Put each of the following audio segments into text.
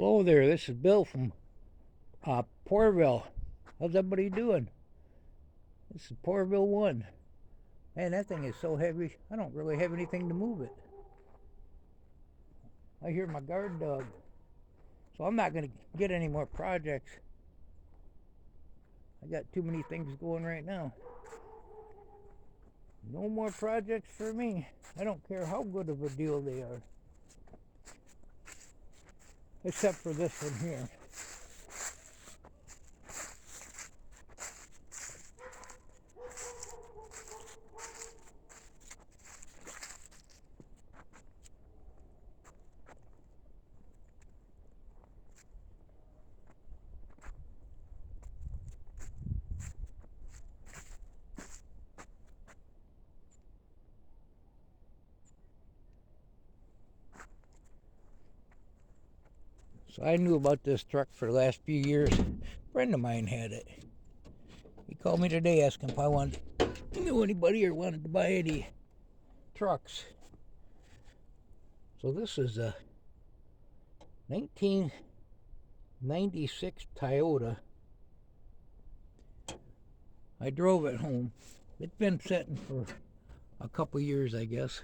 Hello there, this is Bill from Porterville. How's everybody doing? This is Porterville 1. Man, that thing is so heavy, I don't really have anything to move it. I hear my guard dog. So I'm not going to get any more projects. I got too many things going right now. No more projects for me. I don't care how good of a deal they are. Except for this one here. So I knew about this truck for the last few years. A friend of mine had it. He called me today asking if I knew anybody or wanted to buy any trucks. So this is a 1996 Toyota. I drove it home. It's been sitting for a couple years, I guess.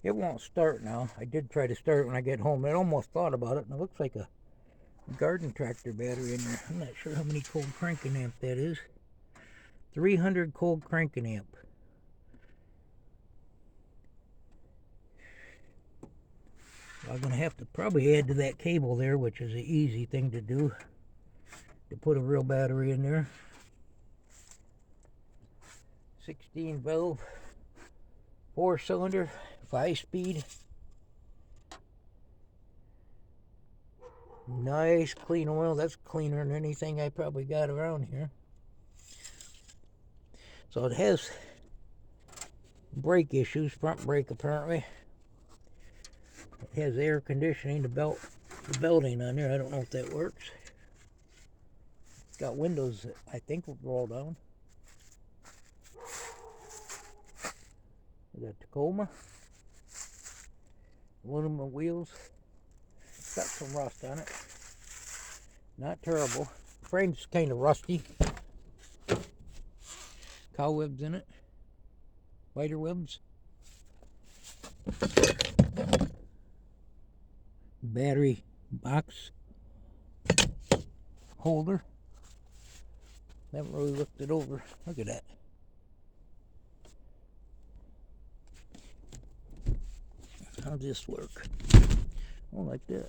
It won't start now. I did try to start it when I get home. I almost thought about it, and it looks like a garden tractor battery in there. I'm not sure how many cold cranking amp that is. 300 cold cranking amp. I'm going to have to probably add to that cable there, which is an easy thing to do, to put a real battery in there. 16 valve, 4-cylinder, 5-speed. Nice clean oil. That's cleaner than anything I probably got around here. So it has brake issues, front brake apparently. It has air conditioning, the belting on there. I don't know if that works. It's got windows that I think will roll down. We got Tacoma. Aluminum wheels. It's got some rust on it. Not terrible. Frame's kind of rusty. Cobwebs in it. Spider webs. Battery box holder. Haven't really looked it over. Look at that. How's this work? Oh, like that.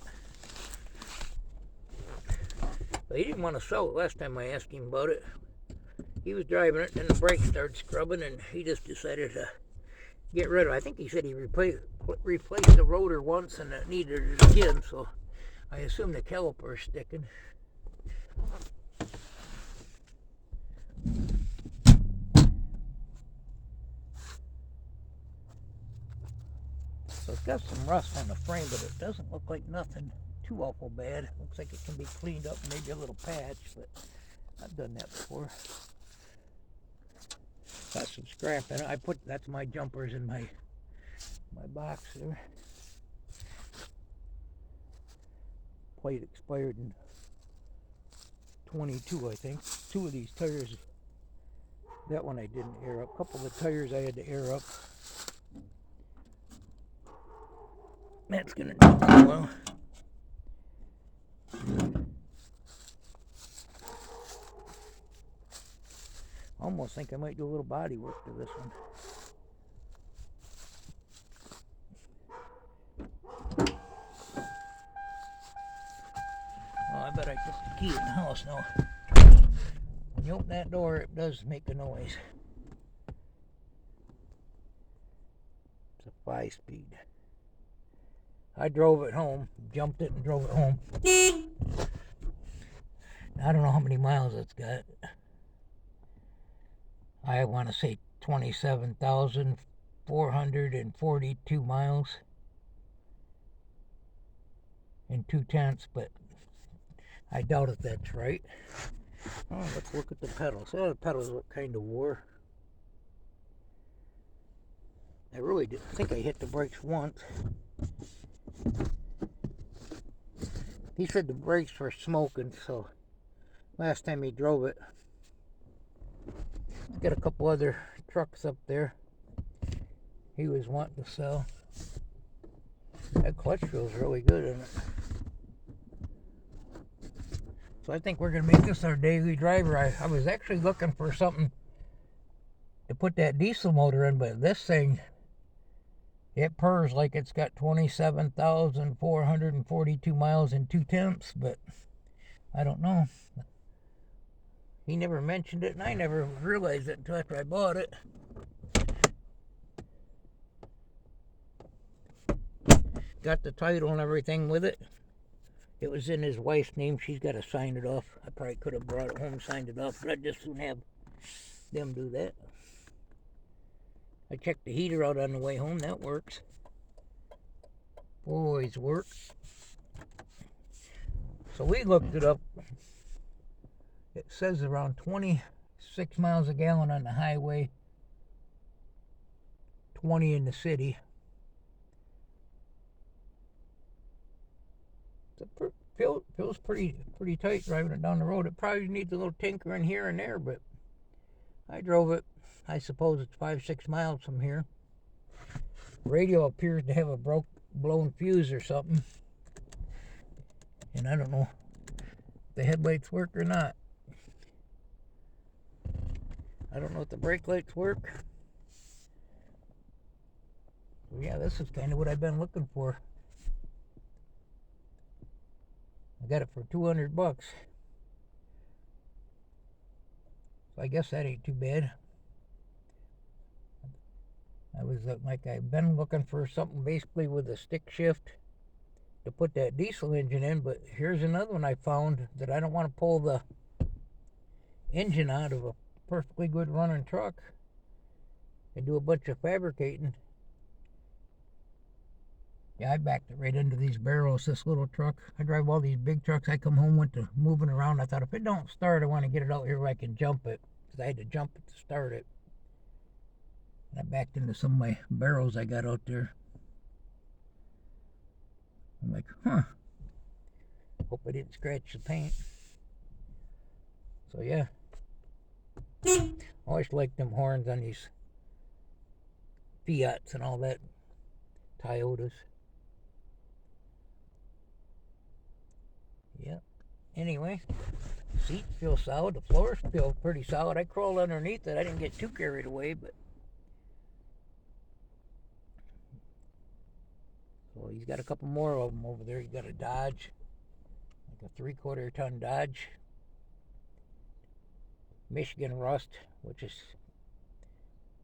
But he didn't want to sell it last time I asked him about it. He was driving it, and the brakes started scrubbing, and he just decided to get rid of it. I think he said he replaced the rotor once, and it needed it again, so I assume the caliper is sticking. So it's got some rust on the frame, but it doesn't look like nothing too awful bad. Looks like it can be cleaned up, maybe a little patch, but I've done that before. Got some scrap in it. That's my jumpers in my box there. Plate expired in 22, I think. 2 of these tires, that one I didn't air up. A couple of the tires I had to air up. That's gonna take a while. Almost think I might do a little body work to this one. Oh, I bet I took the key in the house now. When you open that door, it does make a noise. It's a 5-speed. I drove it home, jumped it and drove it home. I don't know how many miles it's got. I want to say 27,442 miles and 2/10, but I doubt if that's right. Oh, let's look at the pedals. Oh, the pedals look kind of wore. I really didn't think I hit the brakes once. He said the brakes were smoking, so last time he drove it. He's got a couple other trucks up there he was wanting to sell. That clutch feels really good in it. So I think we're going to make this our daily driver. I was actually looking for something to put that diesel motor in, but this thing, it purrs like it's got 27,442 miles and 2/10, but I don't know. He never mentioned it, and I never realized it until after I bought it. Got the title and everything with it. It was in his wife's name. She's got to sign it off. I probably could have brought it home, signed it off, but I'd just soon have them do that. I checked the heater out on the way home. That works. Always works. So we looked it up. It says around 26 miles a gallon on the highway, 20 in the city. It feels pretty tight driving it down the road. It probably needs a little tinkering here and there, but I drove it. I suppose it's 5-6 miles from here. Radio appears to have a blown fuse or something, and I don't know if the headlights work or not. I don't know if the brake lights work. So yeah, this is kind of what I've been looking for. I got it for $200. So I guess that ain't too bad. I was like, I've been looking for something basically with a stick shift to put that diesel engine in, but here's another one I found that I don't want to pull the engine out of a perfectly good running truck and do a bunch of fabricating. Yeah, I backed it right into these barrels, this little truck. I drive all these big trucks. I come home, went to moving around. I thought, if it don't start, I want to get it out here where I can jump it, because I had to jump it to start it. And I backed into some of my barrels I got out there. I'm like, hope I didn't scratch the paint. So yeah, I always liked them horns on these Fiats and all that, Toyotas. Yeah. Anyway, seats feel solid. The floors feel pretty solid. I crawled underneath it. I didn't get too carried away, but so he's got a couple more of them over there. He's got a Dodge, like a 3/4 ton Dodge, Michigan rust, which is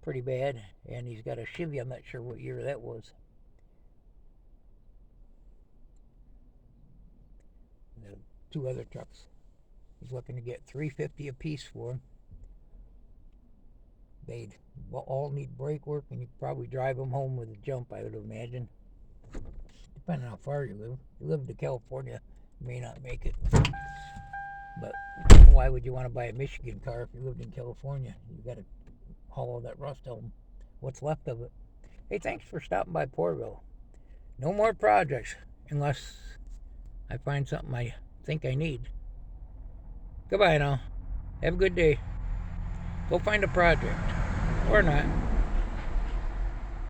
pretty bad, and he's got a Chevy. I'm not sure what year that was. The 2 other trucks he's looking to get $350 a piece for them. They'd all need brake work, and you could probably drive them home with a jump, I would imagine, depending on how far you live. If you live to California, you may not make it, but why would you want to buy a Michigan car if you lived in California? You got to haul all that rust home, what's left of it. Hey, thanks for stopping by Porterville. No more projects unless I find something I think I need. Goodbye now. Have a good day. Go find a project. Or not.